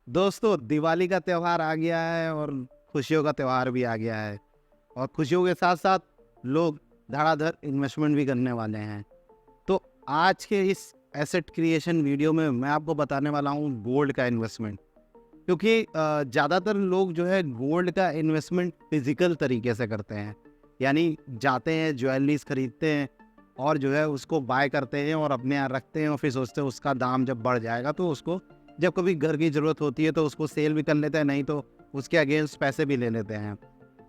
दोस्तों, दिवाली का त्यौहार आ गया है और खुशियों का त्यौहार भी आ गया है और खुशियों के साथ साथ लोग धड़ाधड़ इन्वेस्टमेंट भी करने वाले हैं। तो आज के इस एसेट क्रिएशन वीडियो में मैं आपको बताने वाला हूँ गोल्ड का इन्वेस्टमेंट। क्योंकि ज़्यादातर लोग जो है गोल्ड का इन्वेस्टमेंट फिजिकल तरीके से करते हैं, यानी जाते हैं ज्वेलरीज खरीदते हैं और जो है उसको बाय करते हैं और अपने यहाँ रखते हैं और फिर सोचते हैं उसका दाम जब बढ़ जाएगा तो उसको जब कभी घर की ज़रूरत होती है तो उसको सेल भी कर लेते हैं, नहीं तो उसके अगेंस्ट पैसे भी ले लेते हैं।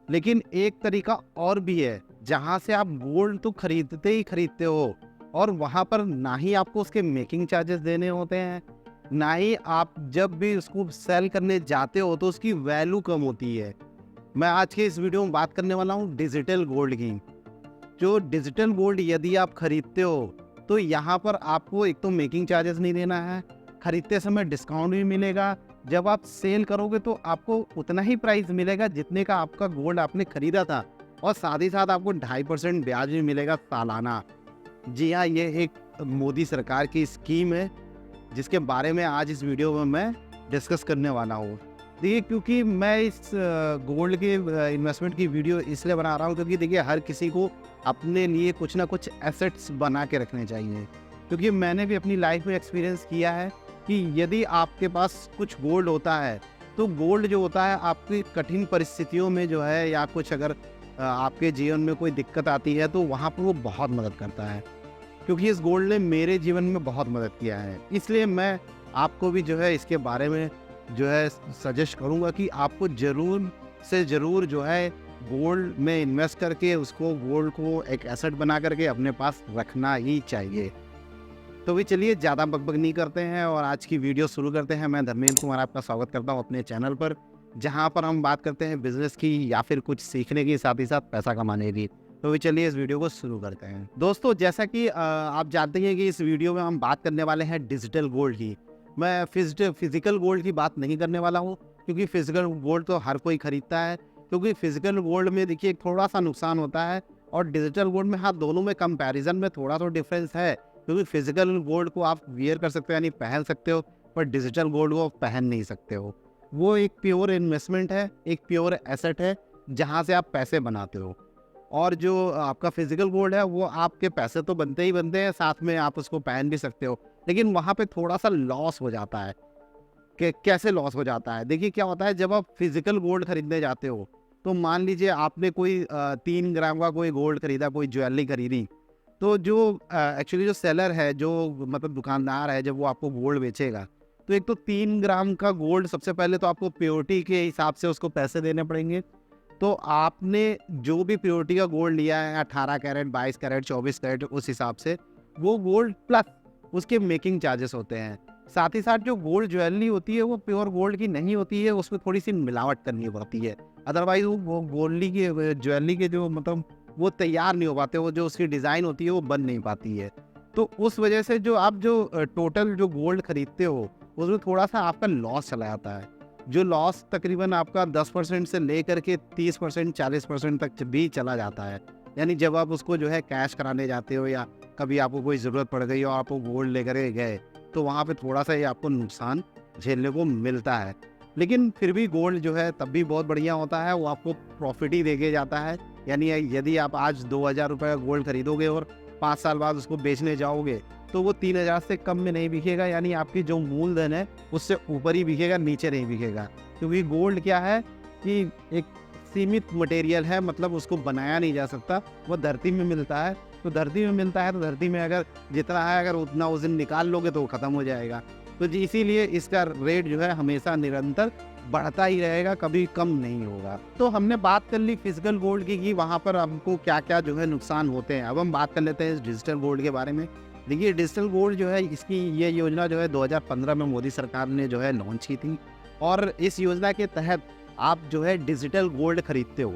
लेकिन एक तरीका और भी है जहाँ से आप गोल्ड तो खरीदते ही खरीदते हो और वहाँ पर ना ही आपको उसके मेकिंग चार्जेस देने होते हैं, ना ही आप जब भी उसको सेल करने जाते हो तो उसकी वैल्यू कम होती है। मैं आज के इस वीडियो में बात करने वाला हूँ डिजिटल गोल्ड की। जो डिजिटल गोल्ड यदि आप खरीदते हो तो यहाँ पर आपको एक तो मेकिंग चार्जेस नहीं देना है, खरीदते समय डिस्काउंट भी मिलेगा। जब आप सेल करोगे तो आपको उतना ही प्राइस मिलेगा जितने का आपका गोल्ड आपने खरीदा था और साथ ही साथ आपको 2.5% ब्याज भी मिलेगा सालाना। जी हाँ, ये एक मोदी सरकार की स्कीम है जिसके बारे में आज इस वीडियो में मैं डिस्कस करने वाला हूँ। देखिए, क्योंकि मैं इस गोल्ड के इन्वेस्टमेंट की वीडियो इसलिए बना रहा हूँ क्योंकि देखिए हर किसी को अपने लिए कुछ ना कुछ एसेट्स बना के रखने चाहिए। क्योंकि मैंने भी अपनी लाइफ में एक्सपीरियंस किया है कि यदि आपके पास कुछ गोल्ड होता है तो गोल्ड जो होता है आपकी कठिन परिस्थितियों में जो है या कुछ अगर आपके जीवन में कोई दिक्कत आती है तो वहाँ पर वो बहुत मदद करता है। क्योंकि इस गोल्ड ने मेरे जीवन में बहुत मदद किया है, इसलिए मैं आपको भी जो है इसके बारे में जो है सजेस्ट करूंगा कि आपको ज़रूर से ज़रूर जो है गोल्ड में इन्वेस्ट करके उसको गोल्ड को एक एसेट बना करके अपने पास रखना ही चाहिए। तो भी चलिए ज़्यादा बकबक नहीं करते हैं और आज की वीडियो शुरू करते हैं। मैं धर्मेंद्र कुमार आपका स्वागत करता हूं अपने चैनल पर, जहां पर हम बात करते हैं बिजनेस की या फिर कुछ सीखने की, साथ ही साथ पैसा कमाने की। तो भी चलिए इस वीडियो को शुरू करते हैं। दोस्तों, जैसा कि आप जानते हैं कि इस वीडियो में हम बात करने वाले हैं डिजिटल गोल्ड की। मैं फिजिकल गोल्ड की बात नहीं करने वाला हूँ क्योंकि फिजिकल गोल्ड तो हर कोई खरीदता है। क्योंकि फिजिकल गोल्ड में देखिए थोड़ा सा नुकसान होता है और डिजिटल गोल्ड में, हाँ, दोनों में कंपैरिजन में थोड़ा तो डिफरेंस है। क्योंकि फिजिकल गोल्ड को आप वियर कर सकते हो यानी पहन सकते हो, पर डिजिटल गोल्ड को आप पहन नहीं सकते हो। वो एक प्योर इन्वेस्टमेंट है, एक प्योर एसेट है जहाँ से आप पैसे बनाते हो। और जो आपका फिजिकल गोल्ड है वो आपके पैसे तो बनते ही बनते हैं, साथ में आप उसको पहन भी सकते हो। लेकिन वहाँ पे थोड़ा सा लॉस हो जाता है। कि कैसे लॉस हो जाता है, देखिए क्या होता है जब आप फिजिकल गोल्ड खरीदने जाते हो तो मान लीजिए आपने कोई 3 ग्राम का कोई गोल्ड खरीदा, कोई ज्वेलरी खरीदी, तो जो एक्चुअली जो सेलर है, जो मतलब दुकानदार है, जब वो आपको गोल्ड बेचेगा तो एक तो 3 ग्राम का गोल्ड सबसे पहले तो आपको प्योरिटी के हिसाब से उसको पैसे देने पड़ेंगे। तो आपने जो भी प्योरिटी का गोल्ड लिया है, 18 कैरेट, 22 कैरेट, 24 कैरेट, उस हिसाब से वो गोल्ड प्लस उसके मेकिंग चार्जेस होते हैं। साथ ही साथ जो गोल्ड ज्वेलरी होती है वो प्योर गोल्ड की नहीं होती है, उसमें थोड़ी सी मिलावट करनी पड़ती है। अदरवाइज वो गोल्डी की ज्वेलरी के जो मतलब वो तैयार नहीं हो पाते, वो जो उसकी डिज़ाइन होती है वो बन नहीं पाती है। तो उस वजह से जो आप जो टोटल जो गोल्ड खरीदते हो उसमें थोड़ा सा आपका लॉस चला जाता है। जो लॉस तकरीबन आपका 10% से लेकर के 30%, 40% तक भी चला जाता है। यानी जब आप उसको जो है कैश कराने जाते हो या कभी आपको कोई ज़रूरत पड़ गई और आप वो गोल्ड लेकर के गए तो वहाँ पे थोड़ा सा ये आपको नुकसान झेलने को मिलता है। लेकिन फिर भी गोल्ड जो है तब भी बहुत बढ़िया होता है, वो आपको प्रॉफिट ही देके जाता है। यानी यदि आप आज 2,000 रुपये का गोल्ड खरीदोगे और 5 साल बाद उसको बेचने जाओगे तो वो 3,000 से कम में नहीं बिकेगा, यानी आपकी जो मूलधन है उससे ऊपर ही बिकेगा, नीचे नहीं बिकेगा। क्योंकि गोल्ड क्या है कि एक सीमित मटेरियल है, मतलब उसको बनाया नहीं जा सकता, वो धरती में मिलता है। तो धरती में मिलता है तो धरती में अगर जितना है अगर उतना उस दिन निकाल लोगे तो वो ख़त्म हो जाएगा। तो जी इसीलिए इसका रेट जो है हमेशा निरंतर बढ़ता ही रहेगा, कभी कम नहीं होगा। तो हमने बात कर ली फिजिकल गोल्ड की कि वहाँ पर हमको क्या क्या जो है नुकसान होते हैं। अब हम बात कर लेते हैं इस डिजिटल गोल्ड के बारे में। देखिए डिजिटल गोल्ड जो है इसकी ये योजना जो है 2015 में मोदी सरकार ने जो है लॉन्च की थी और इस योजना के तहत आप जो है डिजिटल गोल्ड खरीदते हो।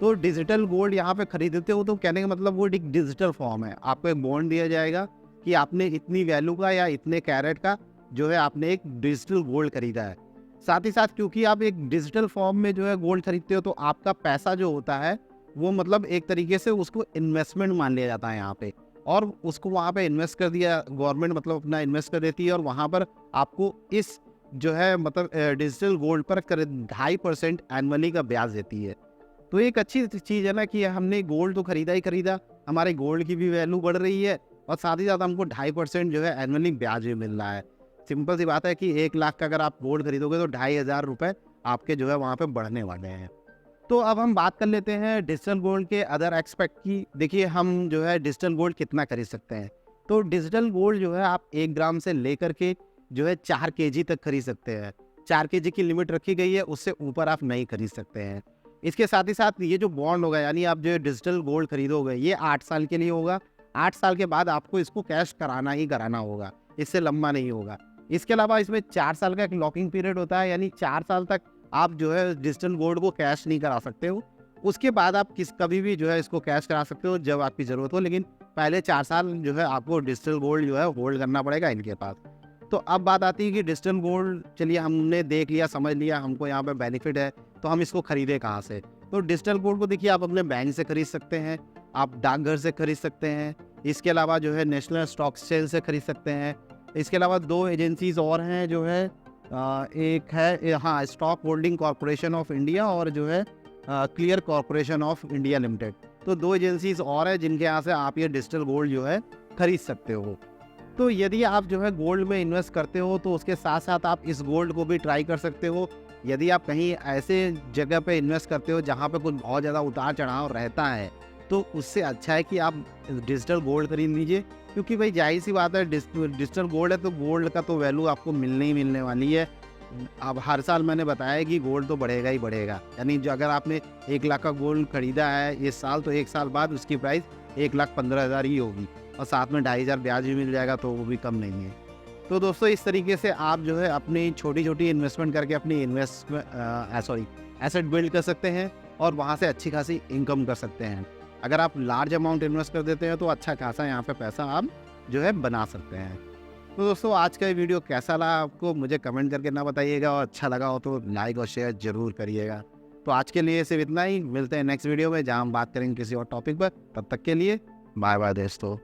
तो डिजिटल गोल्ड यहाँ पे खरीदते हो तो कहने का मतलब वो एक डिजिटल फॉर्म है, आपको एक बॉन्ड दिया जाएगा कि आपने इतनी वैल्यू का या इतने कैरेट का जो है आपने एक डिजिटल गोल्ड खरीदा है। साथ ही साथ क्योंकि आप एक डिजिटल फॉर्म में जो है गोल्ड खरीदते हो तो आपका पैसा जो होता है वो मतलब एक तरीके से उसको इन्वेस्टमेंट मान लिया जाता है यहाँ पे, और उसको वहाँ पे इन्वेस्ट कर दिया गवर्नमेंट, मतलब अपना इन्वेस्ट कर देती है और वहाँ पर आपको इस जो है मतलब डिजिटल गोल्ड पर करीब 2.5% एनुअली का ब्याज देती है। तो एक अच्छी चीज़ है ना कि हमने गोल्ड तो खरीदा ही खरीदा, हमारे गोल्ड की भी वैल्यू बढ़ रही है और साथ ही साथ हमको 2.5% जो है एनुअली ब्याज भी मिल रहा है। सिंपल सी बात है कि 1 लाख का अगर आप गोल्ड खरीदोगे तो 2,500 रुपये आपके जो है वहाँ पे बढ़ने वाले हैं। तो अब हम बात कर लेते हैं डिजिटल गोल्ड के अदर एस्पेक्ट की। देखिए हम जो है डिजिटल गोल्ड कितना खरीद सकते हैं। तो डिजिटल गोल्ड जो है आप 1 ग्राम से लेकर के जो है 4 केजी तक खरीद सकते हैं। 4 केजी की लिमिट रखी गई है, उससे ऊपर आप नहीं खरीद सकते हैं। इसके साथ ही साथ ये जो बॉन्ड होगा यानी आप जो डिजिटल गोल्ड खरीदोगे ये 8 साल के लिए होगा। 8 साल के बाद आपको इसको कैश कराना ही कराना होगा, इससे लंबा नहीं होगा। इसके अलावा इसमें 4 साल का एक लॉकिंग पीरियड होता है, यानी 4 साल तक आप जो है डिजिटल गोल्ड को कैश नहीं करा सकते हो। उसके बाद आप कभी भी जो है इसको कैश करा सकते हो जब आपकी ज़रूरत हो, लेकिन पहले 4 साल जो है आपको डिजिटल गोल्ड जो है होल्ड करना पड़ेगा इनके पास। तो अब बात आती है कि डिजिटल गोल्ड चलिए हमने देख लिया, समझ लिया, हमको यहाँ पे बेनिफिट है, तो हम इसको खरीदें कहाँ से? तो डिजिटल गोल्ड को देखिए आप अपने बैंक से खरीद सकते हैं, आप डाकघर से खरीद सकते हैं, इसके अलावा जो है नेशनल स्टॉक एक्सचेंज से खरीद सकते हैं। इसके अलावा 2 एजेंसीज और हैं जो है एक है हाँ stock holding corporation of India और जो है clear corporation of India limited. तो 2 एजेंसीज और हैं जिनके यहाँ से आप ये डिजिटल गोल्ड जो है खरीद सकते हो। तो यदि आप जो है गोल्ड में इन्वेस्ट करते हो तो उसके साथ साथ आप इस गोल्ड को भी ट्राई कर सकते हो। यदि आप कहीं ऐसे जगह पे इन्वेस्ट करते हो जहाँ पे कुछ बहुत ज़्यादा उतार चढ़ाव रहता है तो उससे अच्छा है कि आप डिजिटल गोल्ड खरीद लीजिए, क्योंकि भाई जाहिर सी बात है डिजिटल गोल्ड है तो गोल्ड का तो वैल्यू आपको मिलने ही मिलने वाली है। अब हर साल मैंने बताया कि गोल्ड तो बढ़ेगा ही बढ़ेगा, यानी जो अगर आपने 1 लाख का गोल्ड खरीदा है इस साल तो 1 साल बाद उसकी प्राइस 1,15,000 ही होगी और साथ में 2,500 ब्याज भी मिल जाएगा, तो वो भी कम नहीं है। तो दोस्तों इस तरीके से आप जो है अपनी छोटी छोटी इन्वेस्टमेंट करके अपनी एसेट बिल्ड कर सकते हैं और वहाँ से अच्छी खासी इनकम कर सकते हैं। अगर आप लार्ज अमाउंट इन्वेस्ट कर देते हैं तो अच्छा खासा यहाँ पे पैसा आप जो है बना सकते हैं। तो दोस्तों आज का ये वीडियो कैसा लगा आपको मुझे कमेंट करके ना बताइएगा, और अच्छा लगा हो तो लाइक और शेयर ज़रूर करिएगा। तो आज के लिए सिर्फ इतना ही, मिलते हैं नेक्स्ट वीडियो में जहाँ हम बात करेंगे किसी और टॉपिक पर। तब तक के लिए बाय बाय दोस्तों।